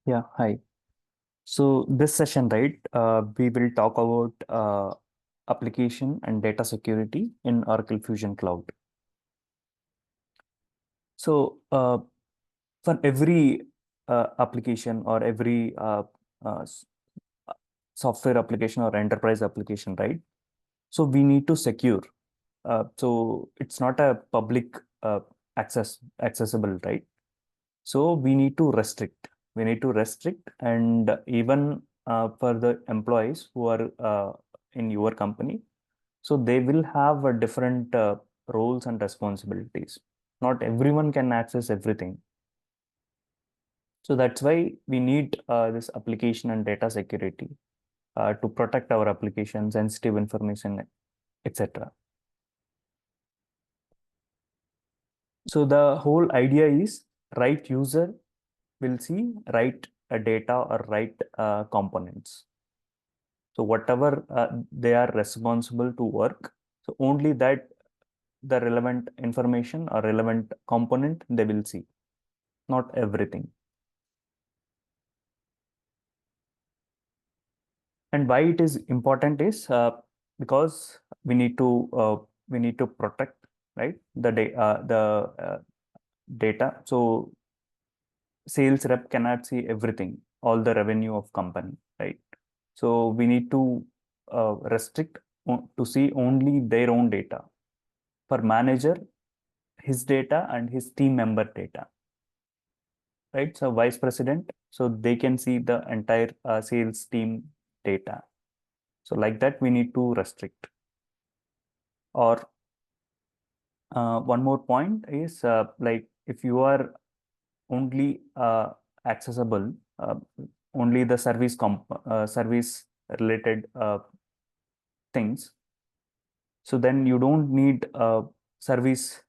Yeah, hi. So this session, right, we will talk about application and data security in Oracle Fusion Cloud. So for every application or every uh, s- software application or enterprise application, right? So we need to secure. So it's not a public accessible, right? So we need to restrict. We need to restrict, and even for the employees who are in your company, so they will have a different roles and responsibilities. Not everyone can access everything. So that's why we need this application and data security to protect our application, sensitive information, etc. So the whole idea is right user will see right data or right components. So whatever they are responsible to work, so only that the relevant information or relevant component they will see, not everything. And why it is important is because we need to protect, right, the data. So sales rep cannot see everything, all the revenue of company, right? So we need to restrict to see only their own data. For manager, his data and his team member data, right? So vice president, so they can see the entire sales team data. So like that, we need to restrict. Or one more point is like if you are only accessible, only the service related things, so then you don't need service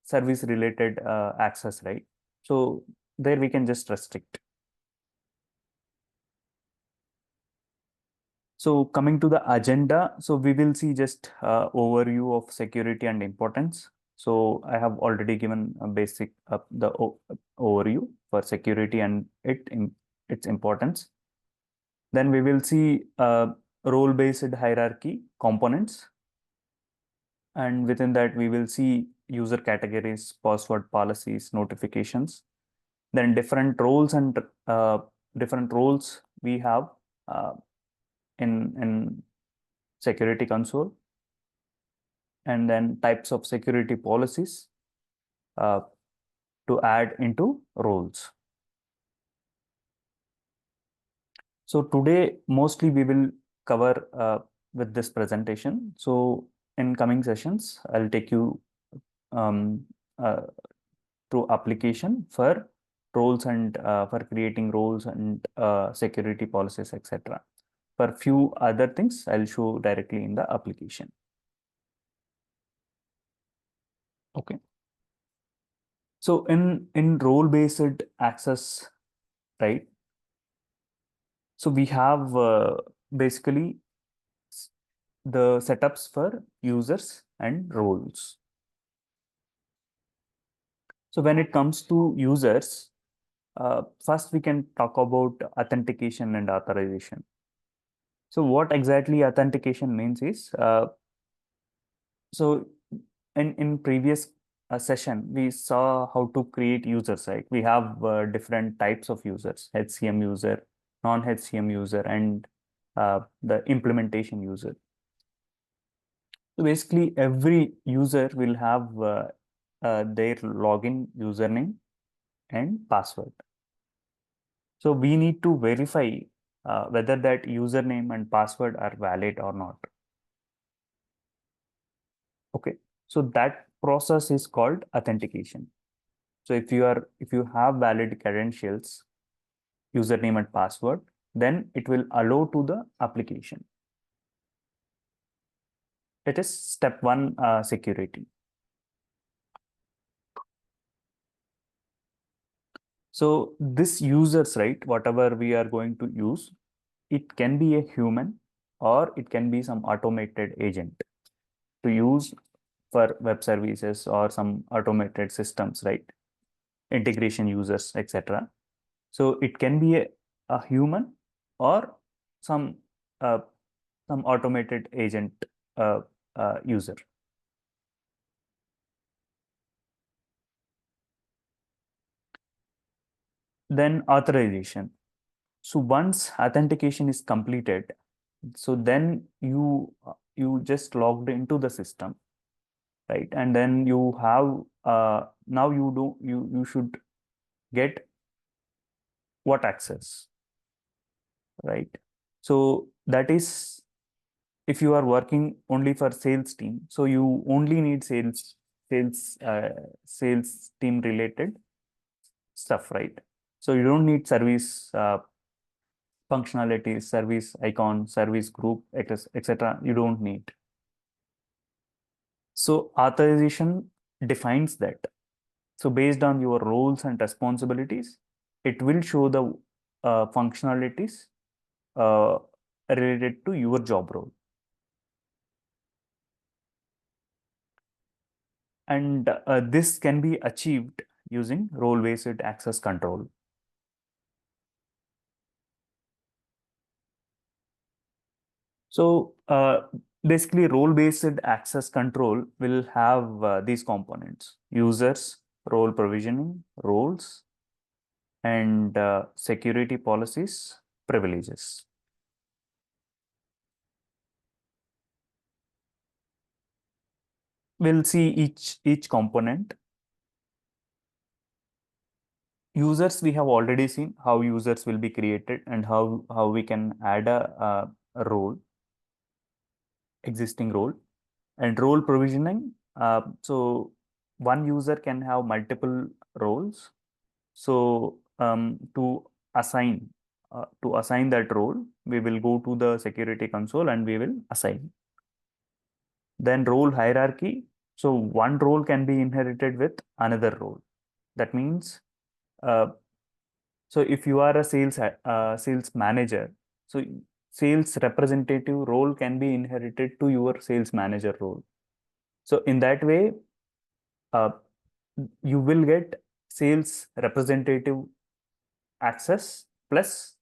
service related access, right? So there we can just restrict. So coming to the agenda, so we will see just overview of security and importance. So I have already given a basic overview for security and its importance. Then we will see role-based hierarchy components, and within that we will see user categories, password policies, notifications. Then uh, different roles we have uh, in security console, and then types of security policies uh, to add into roles. So today mostly we will cover with this presentation. So in coming sessions, I'll take you um, uh, through application for roles and for creating roles and security policies, etc. For few other things, I'll show directly in the application. Okay. So in role-based access, right? So we have basically the setups for users and roles. So when it comes to users, first we can talk about authentication and authorization. So what exactly authentication means is, so in previous session, we saw how to create users, right? We have different types of users: HCM user, non-HCM user, and the implementation user. So basically, every user will have their login username and password. So we need to verify whether that username and password are valid or not. Okay. So that process is called authentication. So if you have valid credentials, username and password, then it will allow to the application. It is step one security. So this users, right, whatever we are going to use, it can be a human or it can be some automated agent to use for web services or some automated systems, right? Integration users, etc. So it can be a human or some uh, some automated agent uh, user. Then authorization. So once authentication is completed, so then you just logged into the system, right? And then you have now you should get what access, right? So that is if you are working only for sales team, so you only need sales sales team related stuff, right? So you don't need service functionalities, service icon, service group, etc. You don't need. So authorization defines that. So based on your roles and responsibilities, it will show the functionalities uh, related to your job role. And this can be achieved using role-based access control. So basically, role-based access control will have these components: users, role provisioning, roles, and security policies, privileges. We'll see each component. Users, we have already seen how users will be created and how we can add a role, existing role. And role provisioning, so one user can have multiple roles. So to assign that role, we will go to the security console and we will assign. Then role hierarchy. So one role can be inherited with another role. That means, uh, so if you are a sales manager, so sales representative role can be inherited to your sales manager role. So in that way, uh, you will get sales representative access plus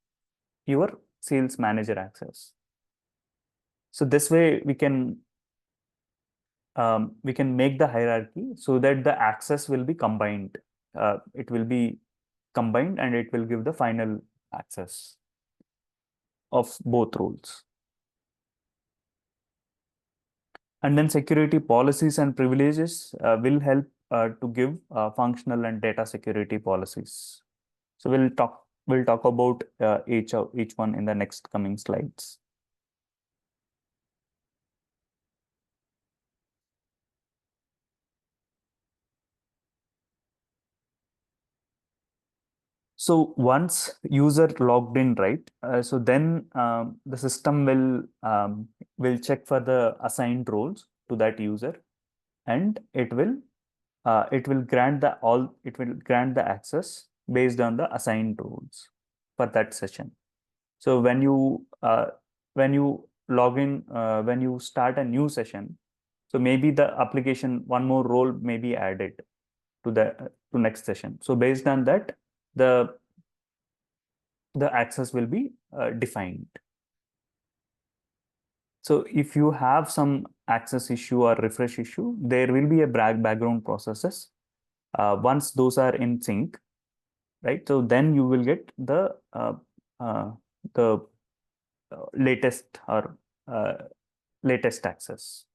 your sales manager access. So this way we can make the hierarchy so that the access will be combined. It will be combined and it will give the final access of both roles. And then security policies and privileges will help to give functional and data security policies. So we'll talk about each one in the next coming slides. So once user logged in, right? So then the system will check for the assigned roles to that user, and it will grant the access based on the assigned roles for that session. So when you log in, when you start a new session, so maybe the application one more role may be added to the to next session. So based on that, the the access will be defined. So if you have some access issue or refresh issue, there will be a background processes. Once those are in sync, right? So then you will get uh, the latest or uh, latest access.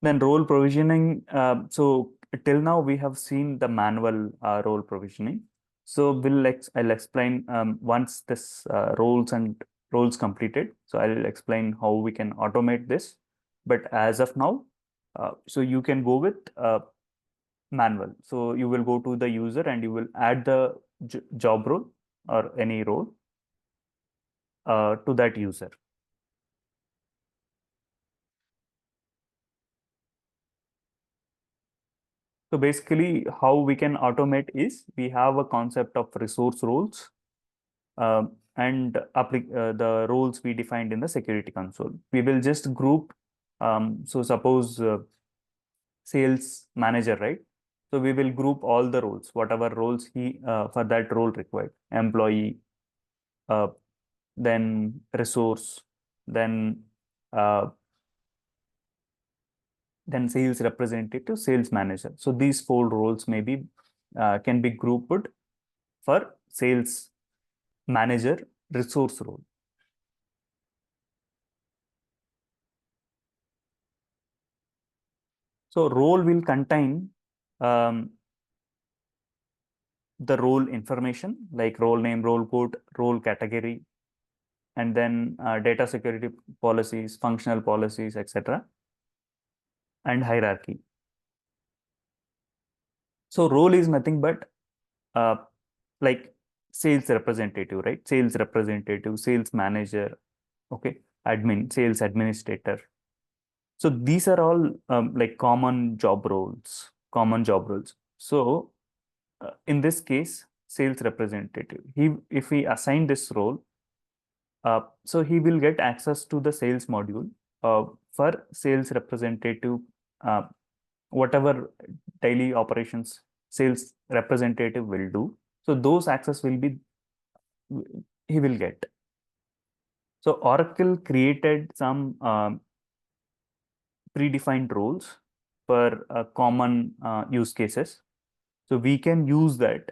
Then role provisioning. So till now we have seen the manual role provisioning. So I'll explain once this roles completed. So I'll explain how we can automate this. But as of now, so you can go with manual. So you will go to the user and you will add the job role or any role to that user. So basically, how we can automate is we have a concept of resource roles. and the roles we defined in the security console. We will just group. So suppose sales manager, right? So we will group all the roles, whatever roles he for that role required. Employee, uh, then resource, then uh, then sales representative, sales manager. So these four roles maybe can be grouped for sales manager resource role. So role will contain um, the role information like role name, role code, role category, and then data security policies, functional policies, etc., and hierarchy. So role is nothing but uh, like sales representative, right? Sales representative, sales manager, okay, admin, sales administrator. So these are all like common job roles, common job roles. So in this case, sales representative, if we assign this role, so he will get access to the sales module for sales representative, uh, whatever daily operations sales representative will do. So those access will be he will get. So Oracle created some predefined roles for common use cases. So we can use that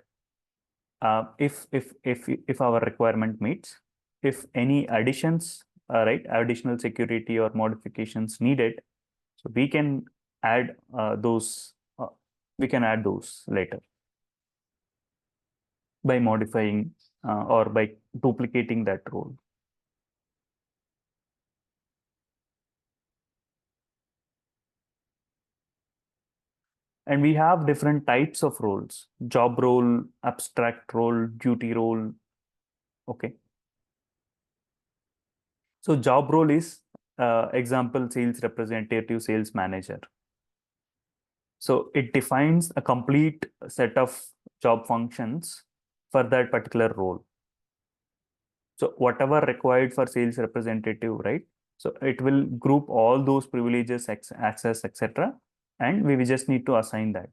if our requirement meets. If any additions, right, additional security or modifications needed, so we can add those. We can add those later by modifying or by duplicating that role. And we have different types of roles: job role, abstract role, duty role. Okay. So job role is example sales representative, sales manager. So it defines a complete set of job functions for that particular role. So whatever required for sales representative, right? So it will group all those privileges, access, etc. And we will just need to assign that.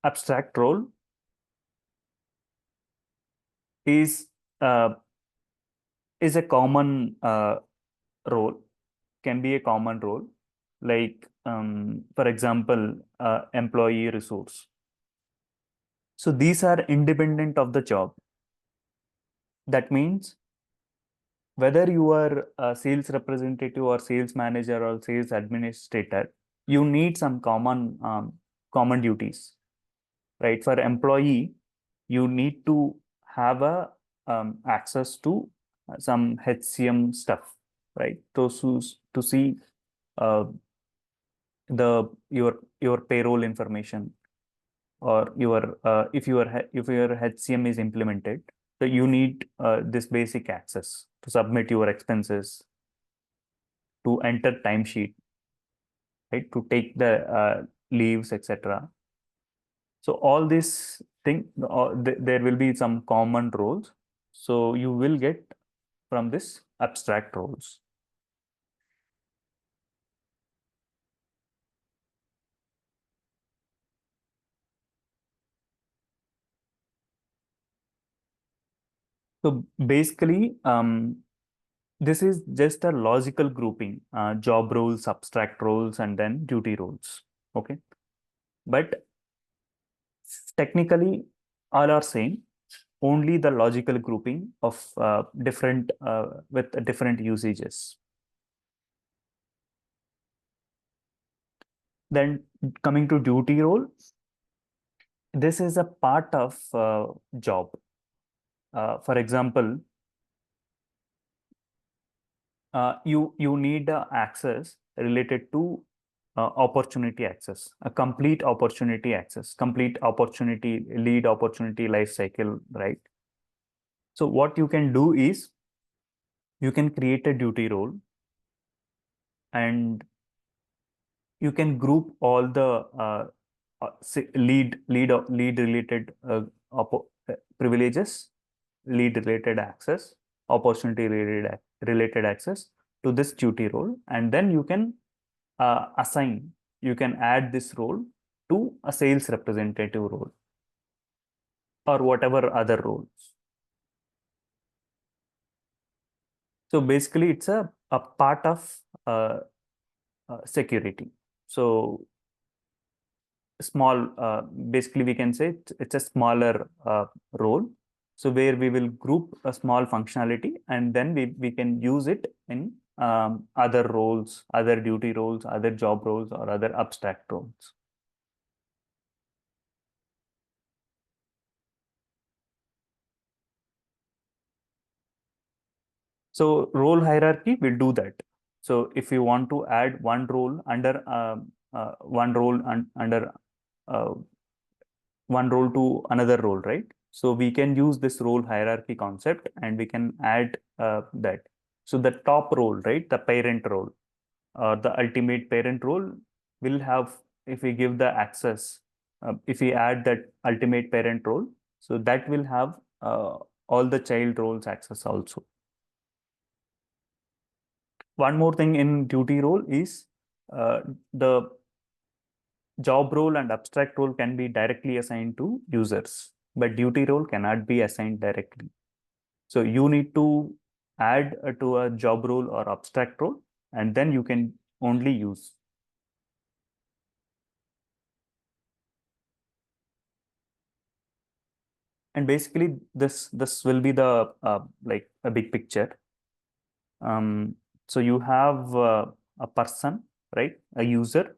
Abstract role is uh, is a common role, can be a common role, like for example, employee resource. So these are independent of the job. That means whether you are a sales representative or sales manager or sales administrator, you need some common duties, right? For employee, you need to have a access to some HCM stuff, right? To see uh, your payroll information, or your if your HCM is implemented, so you need this basic access to submit your expenses, to enter timesheet, right? To take the leaves, etc. So all this thing, there will be some common roles. So you will get from this abstract roles. So basically, this is just a logical grouping: job roles, abstract roles, and then duty roles. Okay, but technically, all are same. Only the logical grouping of different with different usages. Then coming to duty role, this is a part of job. For example, you need access related to opportunity access, a complete opportunity access, complete opportunity lead, opportunity life cycle, right? So what you can do is you can create a duty role, and you can group all the lead related privileges, lead related access, opportunity related access to this duty role, and then you can assign, you can add this role to a sales representative role or whatever other roles. So basically, it's a part of security. So small, basically we can say it's a smaller role. So where we will group a small functionality and then we can use it in other roles, other duty roles, other job roles, or other abstract roles. So role hierarchy will do that. So if you want to add one role under under uh, one role to another role, right? So we can use this role hierarchy concept and we can add that. So the top role, right? The parent role or the ultimate parent role will have, if we give the access, if we add that ultimate parent role, so that will have all the child roles access also. One more thing in duty role is the job role and abstract role can be directly assigned to users, but duty role cannot be assigned directly. So you need to add to a job role or abstract role, and then you can only use. And basically, this will be the like a big picture. So you have a person, right? A user,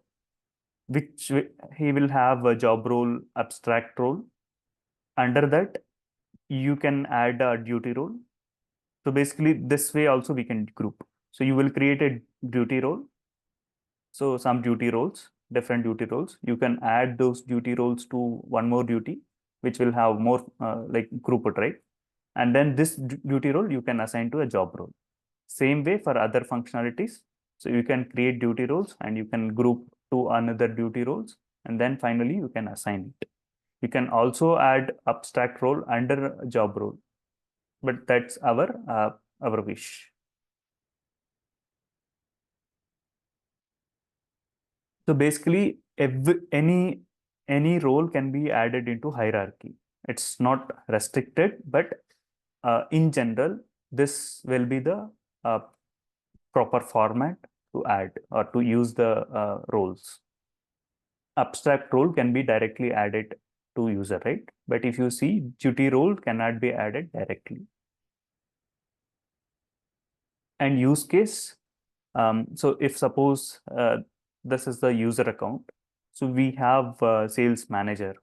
which he will have a job role, abstract role. Under that, you can add a duty role. So basically, this way also we can group. So you will create a duty role. So some duty roles, different duty roles. You can add those duty roles to one more duty, which will have more like group it, right? And then this duty role you can assign to a job role. Same way for other functionalities. So you can create duty roles and you can group to another duty roles, and then finally you can assign it. You can also add abstract role under a job role, but that's our wish. So basically, any role can be added into hierarchy. It's not restricted, but in general, this will be the uh, proper format to add or to use the roles. Abstract role can be directly added to user, right? But if you see, duty role cannot be added directly. And use case, so if suppose this is the user account, so we have sales manager,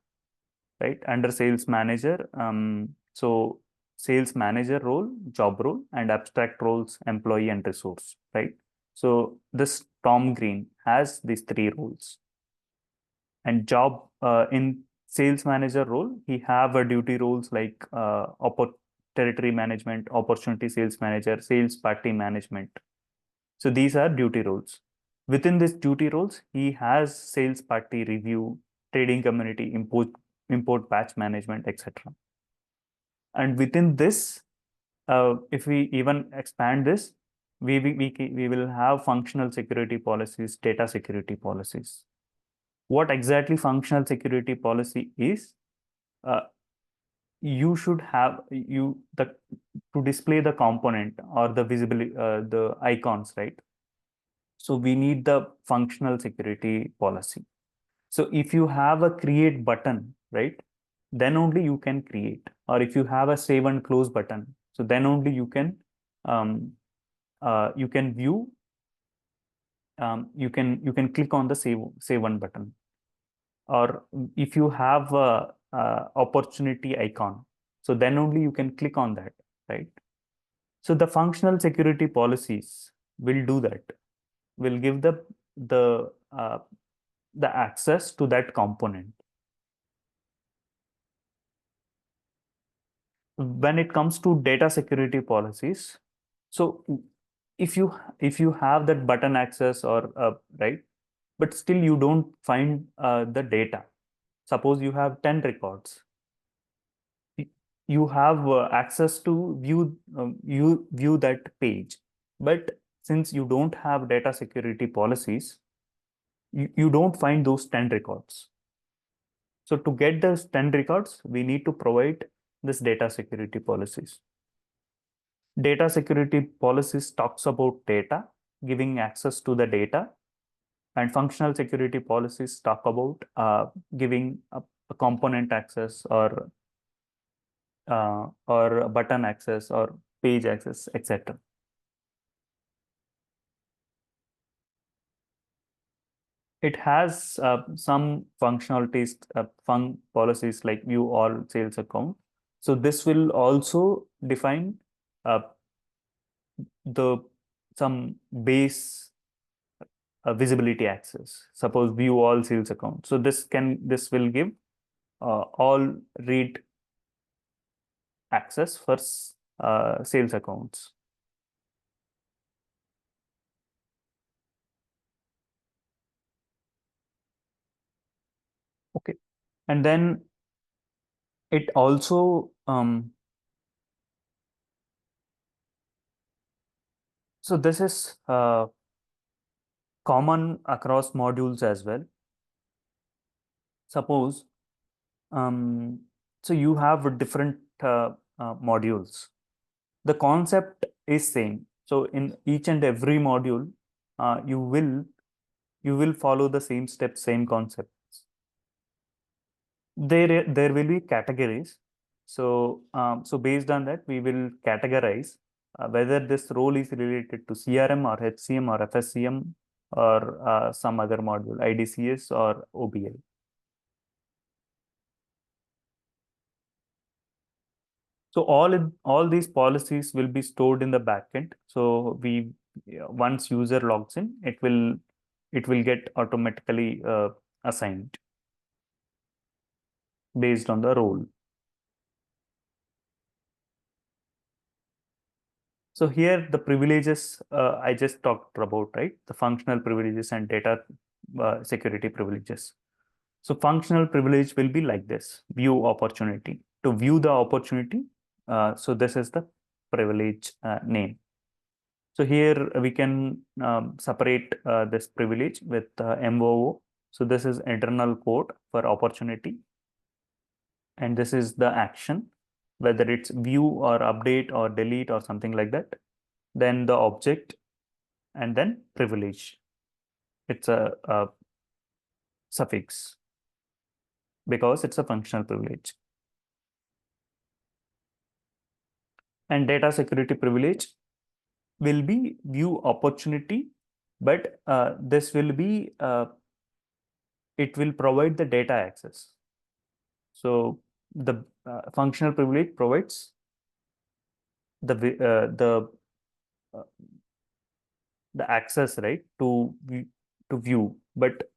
right? Under sales manager, so sales manager role, job role, and abstract roles, employee and resource, right? So this Tom Green has these three roles. And job in sales manager role, he have a duty roles like territory management, opportunity sales manager, sales party management. So these are duty roles. Within these duty roles, he has sales party review, trading community, import batch management, etc. And within this, if we even expand this, we will have functional security policies, data security policies. What exactly functional security policy is? Uh, you should have to display the component or the visibility, the icons, right? So we need the functional security policy. So if you have a create button, right, then only you can create. Or if you have a save and close button, so then only um, you can view. You can click on the save one button. Or if you have a opportunity icon, so then only you can click on that, right? So the functional security policies will do that. Will give the uh, the access to that component. When it comes to data security policies, so if you have that button access or right, but still you don't find the data. Suppose you have 10 records. you have access to you view that page. But since you don't have data security policies, you don't find those 10 records. So to get those 10 records, we need to provide this data security policies. Data security policies talks about data, giving access to the data, and functional security policies talk about giving a component access or button access or page access, etc. It has some functionalities, policies like view all sales account. So this will also define uh, the some base visibility access. Suppose view all sales account. So this will give all read access for sales accounts. Okay, and then it also so this is common across modules as well. Suppose so you have different modules. The concept is same. So in each and every module, you will follow the same steps, same concepts. There will be categories. So based on that, we will categorize whether this role is related to CRM or HCM or FSCM or some other module, IDCS or OBL. So all these policies will be stored in the backend. So once user logs in, it will get automatically assigned based on the role. So here the privileges I just talked about, right? The functional privileges and data security privileges. So functional privilege will be like this: view opportunity. To view the opportunity, so this is the privilege name. So here we can separate this privilege with MOO. So this is internal code for opportunity, and this is the action, whether it's view or update or delete or something like that. Then the object, and then privilege. It's a suffix because it's a functional privilege. And data security privilege will be view opportunity, but this will be it will provide the data access. So the functional privilege provides uh, the access, right, to view, but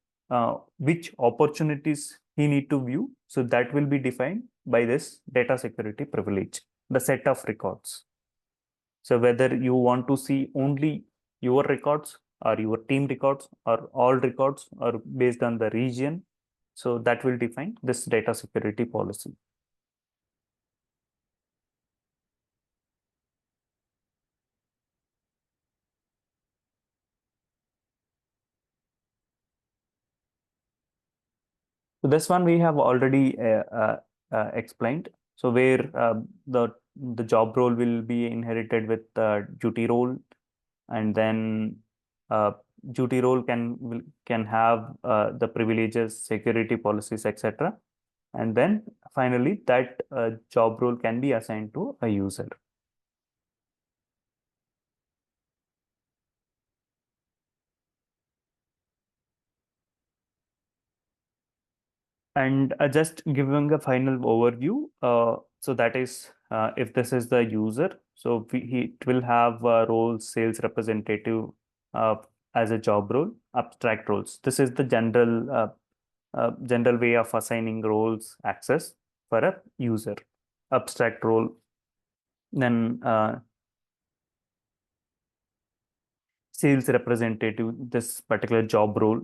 which opportunities he need to view. So that will be defined by this data security privilege, the set of records. So whether you want to see only your records or your team records or all records or based on the region, so that will define this data security policy. So this one we have already explained. So where the job role will be inherited with duty role, and then uh, duty role can have the privileges, security policies, etc. And then finally that job role can be assigned to a user. And just giving a final overview, so that is if this is the user, so it will have roles, sales representative uh, as a job role, abstract roles. This is the general way of assigning roles access for a user. Abstract role, then sales representative, this particular job role.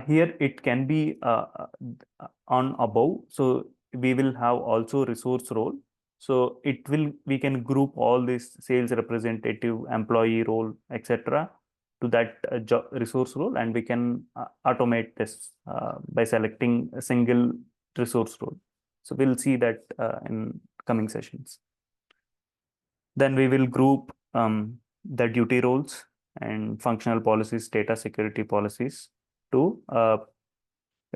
Here it can be on above. So we will have also resource role. So we can group all this sales representative, employee role, etc. to that resource role, and we can automate this by selecting a single resource role. So we'll see that in coming sessions. Then we will group the duty roles and functional policies, data security policies to a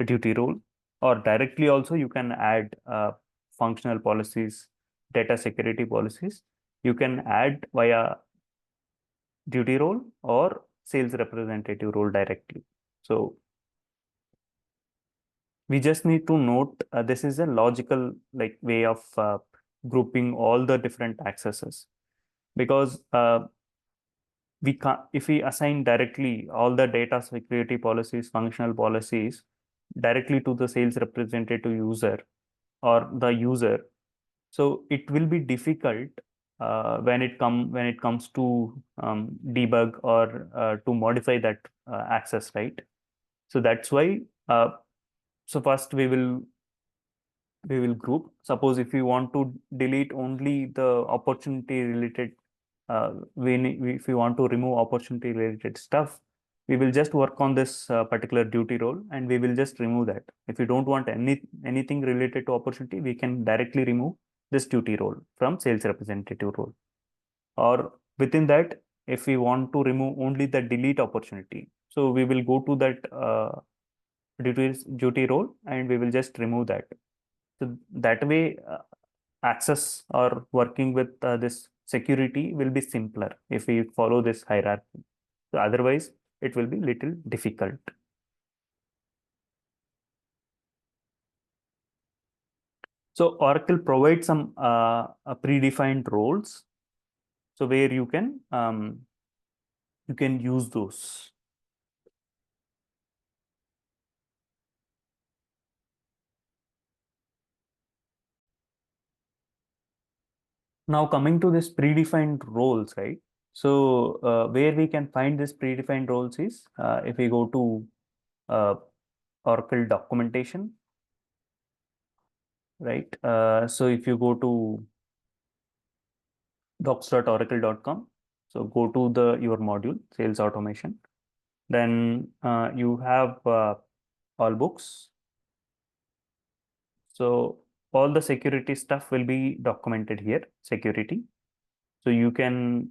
duty role, or directly also you can add functional policies, data security policies. You can add via duty role or sales representative role directly. So we just need to note this is a logical like way of grouping all the different accesses, because we can't, if we assign directly all the data security policies, functional policies directly to the sales representative user or the user, so it will be difficult when it comes to debug or to modify that access, right? So that's why so first we will group. Suppose if you want to delete only the opportunity related, if you want to remove opportunity related stuff, we will just work on this particular duty role and we will just remove that. If you don't want anything related to opportunity, we can directly remove this duty role from sales representative role. Or within that, if we want to remove only the delete opportunity, so we will go to that duty role and we will just remove that. So that way, access or working with this security will be simpler if we follow this hierarchy. So otherwise, it will be little difficult. So Oracle provides some predefined roles, so where you can use those. Now coming to this predefined roles, right? So where we can find this predefined roles is if we go to Oracle documentation, right? So if you go to docs.oracle.com, so go to your module sales automation, then you have all books. So all the security stuff will be documented here, security. So you can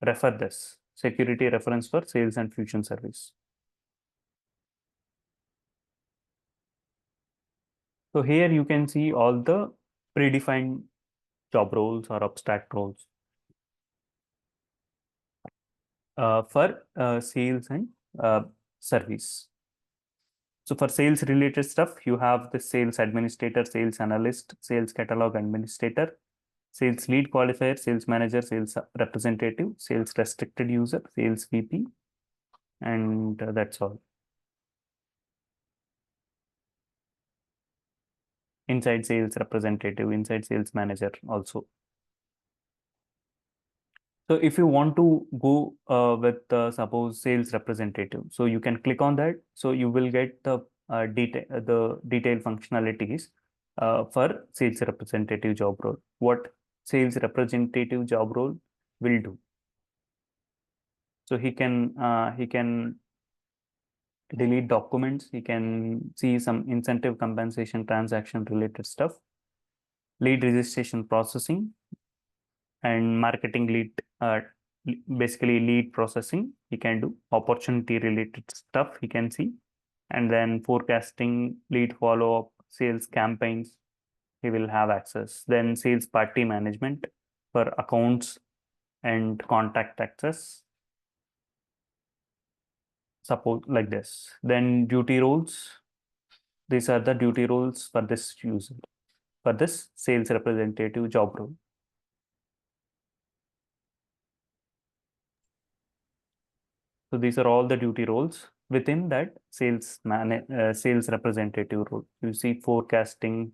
refer this security reference for sales and fusion service. So here you can see all the predefined job roles or abstract roles for sales and service. So for sales related stuff, you have the sales administrator, sales analyst, sales catalog administrator, sales lead qualifier, sales manager, sales representative, sales restricted user, sales VP, and that's all. Inside sales representative, inside sales manager also. So if you want to go with suppose sales representative, so you can click on that. So you will get the detailed functionalities for sales representative job role. What sales representative job role will do. So he can delete documents. He can see some incentive compensation transaction related stuff, lead registration processing, and marketing lead, basically lead processing. He can do opportunity related stuff. He can see, and then forecasting, lead follow up, sales campaigns. He will have access. Then sales party management for accounts and contact access. Suppose like this. Then duty roles. These are the duty roles for this user, for this sales representative job role. So these are all the duty roles within that sales representative role. You see forecasting,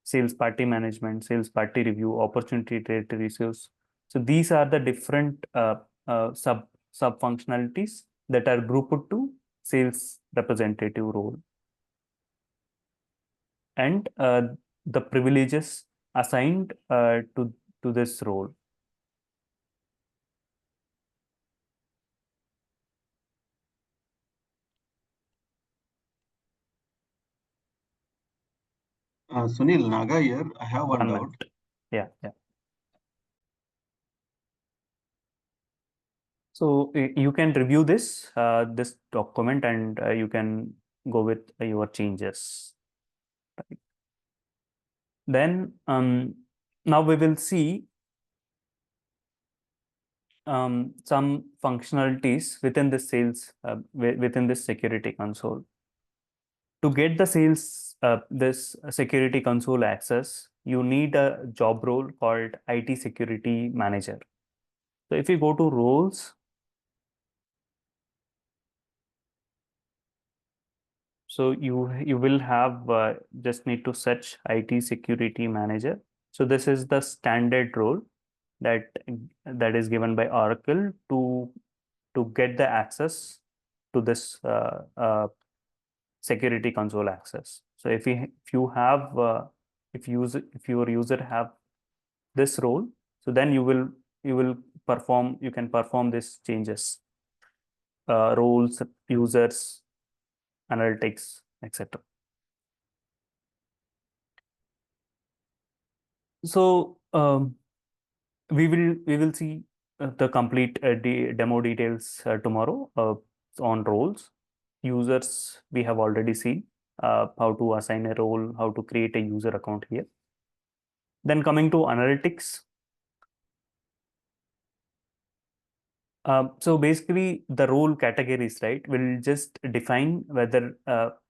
sales party management, sales party review, opportunity related issues. So these are the different sub functionalities that are grouped to sales representative role. And the privileges assigned to this role. Sunil, Naga here. I have one 1 minute. doubt. Yeah, yeah. So you can review this document, and you can go with your changes. Right. Then now we will see some functionalities within the sales within this security console. To get the sales this security console access, you need a job role called IT security manager. So if you go to roles, so you will have just need to search IT security manager. So this is the standard role that that is given by Oracle to get the access to this security console access. So if you have if your user have this role, so then you will perform you can perform these changes, roles, users, analytics, etc. So we will see the complete demo details tomorrow on roles. Users we have already seen how to assign a role, how to create a user account here. Then coming to analytics. So basically, the role categories, right, will just define whether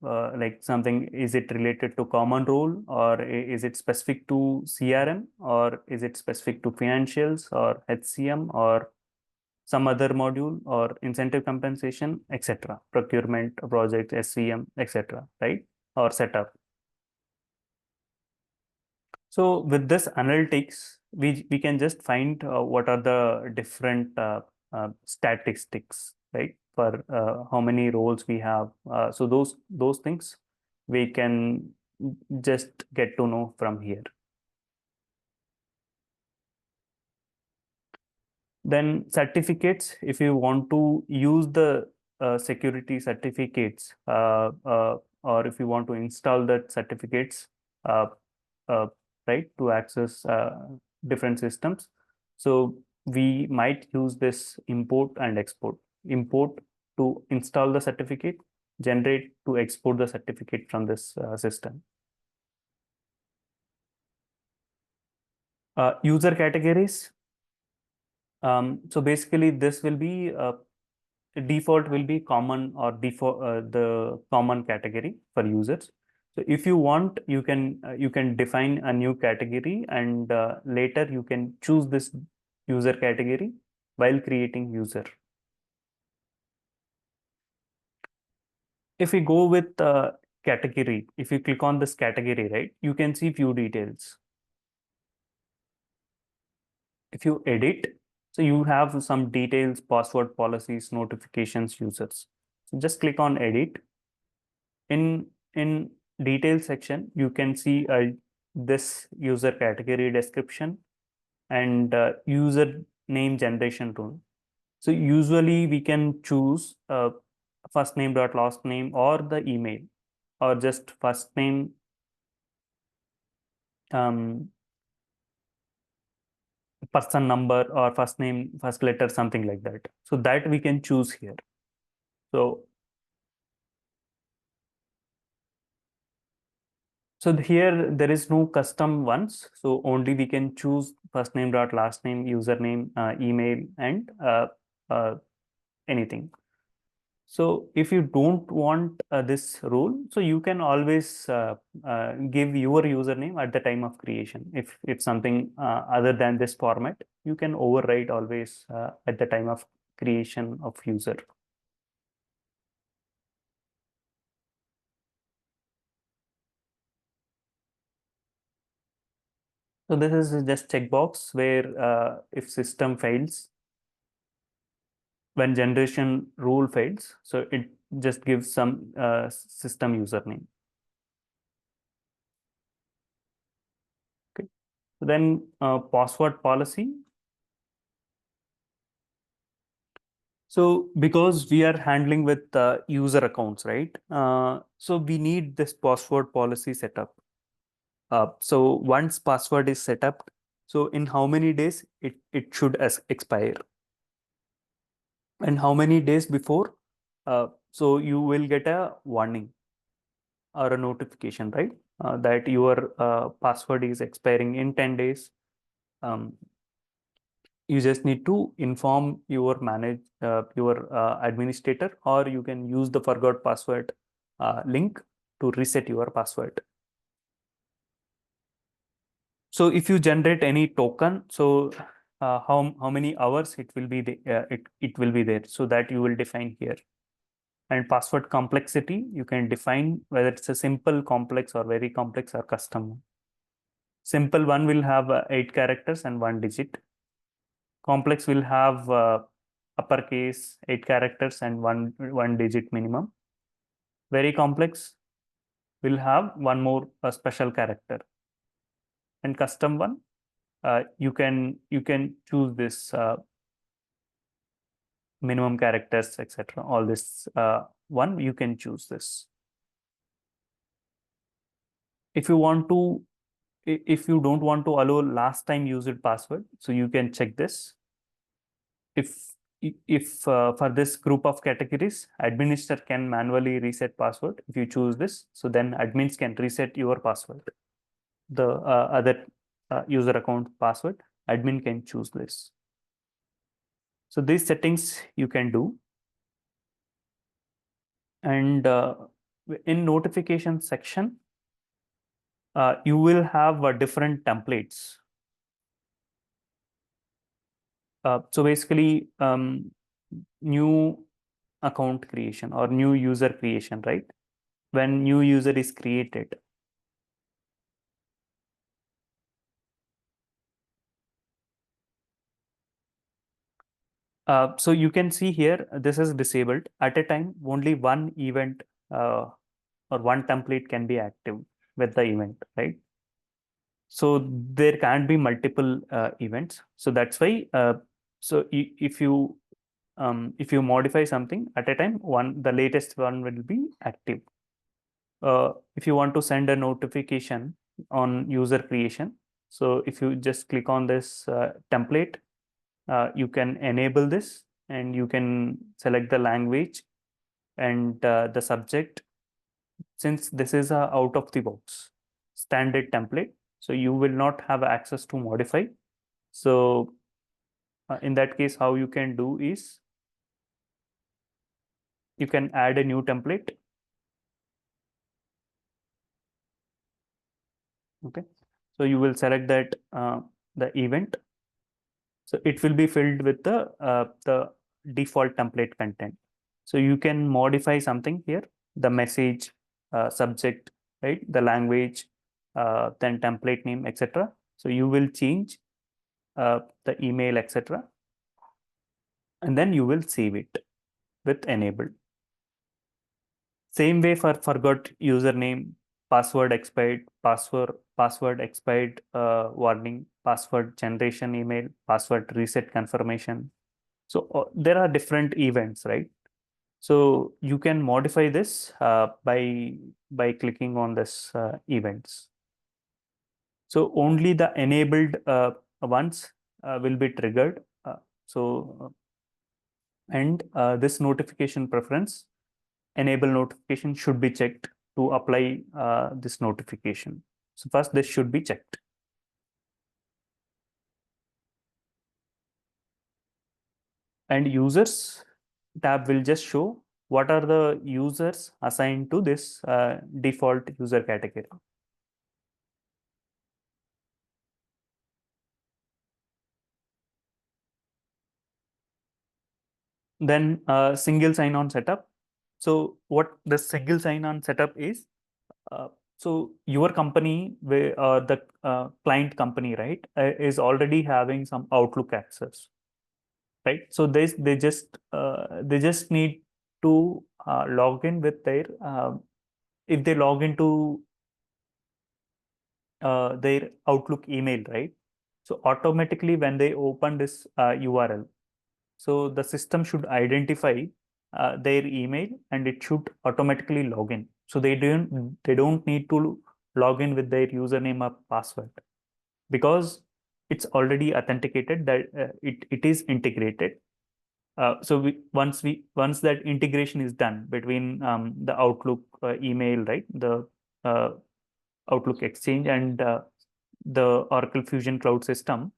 like something, is it related to common role, or is it specific to CRM, or is it specific to financials or HCM or some other module, or incentive compensation, etc., procurement, project, SCM, etc., right, or setup. So with this analytics, we can just find what are the different statistics, right? For how many roles we have. So those things we can just get to know from here. Then certificates, if you want to use the security certificates, or if you want to install that certificates, uh, uh, right, to access different systems. So we might use this import and export. Import to install the certificate, generate to export the certificate from this system. User categories. So basically, this will be default will be common, or default the common category for users. So if you want, you can define a new category, and later you can choose this user category while creating user. If we go with category, if you click on this category, right, you can see few details. If you edit, so you have some details, password, policies, notifications, users. So just click on edit. In detail section, you can see this user category description and user name generation tool. So usually we can choose first name dot last name, or the email, or just first name, um, person number, or first name first letter, something like that. So that we can choose here. So here there is no custom ones. So only we can choose first name dot last name, username, email, and anything. So if you don't want this rule, so you can always give your username at the time of creation. If something other than this format, you can override always at the time of creation of user. So this is just checkbox where if system fails, when generation rule fails, so it just gives some system username. Then password policy. So because we are handling with user accounts, right? So we need this password policy setup. So once password is set up, so in how many days it should expire, and how many days before, so you will get a warning or a notification, right? That your password is expiring in 10 days. Um, you just need to inform your administrator, or you can use the forgot password link to reset your password. So if you generate any token, so how many hours it will be it will be there, so that you will define here. And password complexity, you can define whether it's a simple, complex, or very complex, or custom. Simple one will have 8 characters and 1 digit. Complex will have uppercase 8 characters and one digit minimum. Very complex will have one more special character. And custom one, you can choose this minimum characters, etc. All this one, you can choose this. If you want to, if you don't want to allow last time used password, so you can check this. If for this group of categories, administrator can manually reset password. If you choose this, so then admins can reset your password. The other user account password, admin can choose this. So these settings you can do. And in notification section, you will have different templates. So basically, new account creation or new user creation, right? When new user is created, so you can see here, this is disabled. At a time, only one event or one template can be active with the event, right? So there can't be multiple events. So that's why, so if you modify something at a time, the latest one will be active. If you want to send a notification on user creation, so if you just click on this template, you can enable this, and you can select the language and the subject. Since this is a out of the box standard template, so you will not have access to modify. So in that case, how you can do is, you can add a new template. Okay, so you will select that the event. So it will be filled with the default template content. So you can modify something here, the message, subject, right, the language, then template name, etc. So you will change the email, etc. And then you will save it with enabled. Same way for forgot username, password expired, password expired warning, password generation email, password reset confirmation. So there are different events, right? So you can modify this by clicking on this events. So only the enabled ones will be triggered. So and this notification preference, enable notification, should be checked to apply this notification. So first this should be checked. And users tab will just show what are the users assigned to this default user category. Then single sign-on setup. So what the single sign-on setup is, so your company, the client company, right, is already having some Outlook access, right? So they just need to log in with their if they log into their Outlook email, right? So automatically when they open this URL, so the system should identify their email and it should automatically log in. So they don't need to log in with their username or password, because it's already authenticated that it is integrated. Once that integration is done between the Outlook email, right, the uh, Outlook Exchange and the Oracle Fusion Cloud system,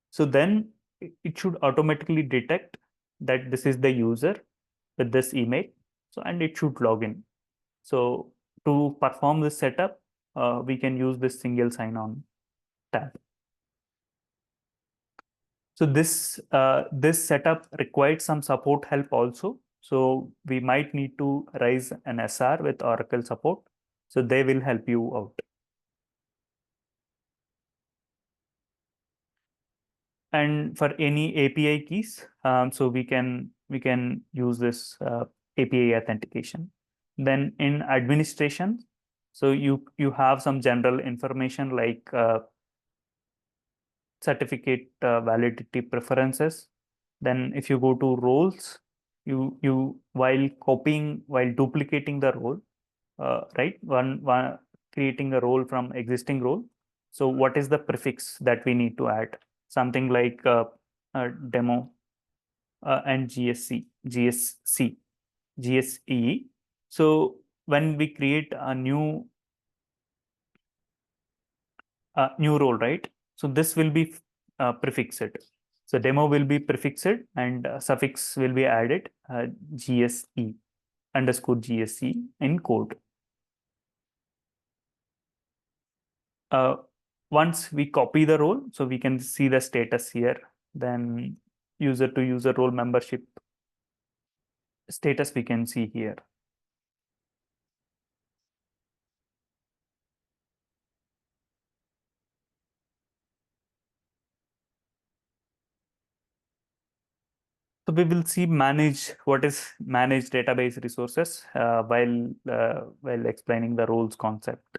so then it should automatically detect that this is the user with this email. So and it should log in. So to perform this setup, we can use this single sign-on tab. So this setup required some support help also. So we might need to raise an SR with Oracle support. So they will help you out. And for any API keys, so we can use this API authentication. Then in administration, so you have some general information like certificate validity preferences. Then if you go to roles, you while duplicating the role, right, one creating a role from existing role. So what is the prefix that we need to add? Something like demo and GSE. So when we create a new role, right? So this will be prefixed. So demo will be prefixed and suffix will be added, GSE underscore GSE in code. Uh, Once we copy the role, so we can see the status here. Then user to user role membership status we can see here. So we will see what is manage database resources while explaining the roles concept.